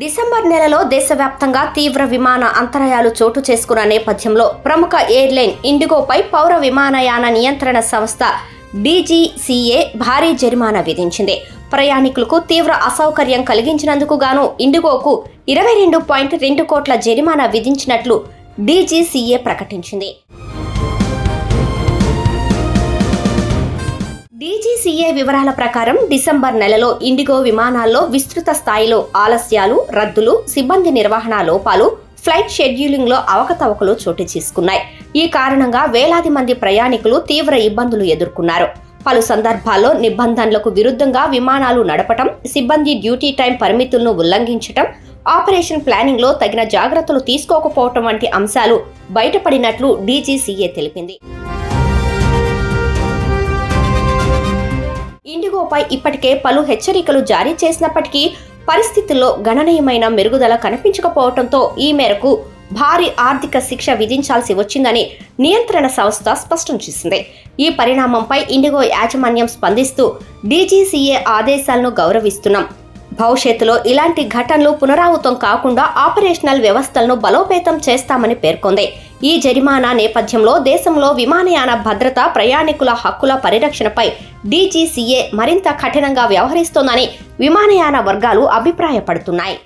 December నెలలో దేశవ్యాప్తంగా తీవ్ర విమాన అంతరాయాలు చోటు చేసుకున్న నేపథ్యంలో ప్రముఖ ఎయిర్లైన్ ఇండిగోపై పౌర విమానయాన నియంత్రణ సంస్థ డీజీసీఏ భారీ జరిమానా విధించింది. ప్రయాణికులకు తీవ్ర అసౌకర్యం కలిగించినందుకు గాను ఇండిగోకు 22.2 కోట్ల జరిమానా విధించినట్లు డీజీసీఏ ప్రకటించింది. డీజీసీఏ వివరాల ప్రకారం డిసెంబర్ నెలలో ఇండిగో విమానాల్లో విస్తృత స్థాయిలో ఆలస్యాలు, రద్దులు, సిబ్బంది నిర్వహణ లోపాలు, ఫ్లైట్ షెడ్యూలింగ్లో అవకతవకలు చోటు చేసుకున్నాయి. ఈ కారణంగా వేలాది మంది ప్రయాణికులు తీవ్ర ఇబ్బందులు ఎదుర్కొన్నారు. పలు సందర్భాల్లో నిబంధనలకు విరుద్ధంగా విమానాలు నడపటం, సిబ్బంది డ్యూటీ టైం పరిమితులను ఉల్లంఘించటం, ఆపరేషన్ ప్లానింగ్లో తగిన జాగ్రత్తలు తీసుకోకపోవటం వంటి అంశాలు బయటపడినట్లు డీజీసీఏ తెలిపింది. ఇండిగోపై ఇప్పటికే పలు హెచ్చరికలు జారీ చేసినప్పటికీ పరిస్థితుల్లో గణనీయమైన మెరుగుదల కనిపించకపోవడంతో ఈ మేరకు భారీ ఆర్థిక శిక్ష విధించాల్సి వచ్చిందని నియంత్రణ సంస్థ స్పష్టం చేసింది. ఈ పరిణామంపై ఇండిగో యాజమాన్యం స్పందిస్తూ డీజీసీఏ ఆదేశాలను గౌరవిస్తున్నాం, భవిష్యత్తులో ఇలాంటి ఘటనలు పునరావృతం కాకుండా ఆపరేషనల్ వ్యవస్థలను బలోపేతం చేస్తామని పేర్కొంది. ఈ జరిమానా నేపథ్యంలో దేశంలో విమానయాన భద్రత, ప్రయాణికుల హక్కుల పరిరక్షణపై డీజీసీఏ మరింత కఠినంగా వ్యవహరిస్తోందని విమానయాన వర్గాలు అభిప్రాయపడుతున్నాయి.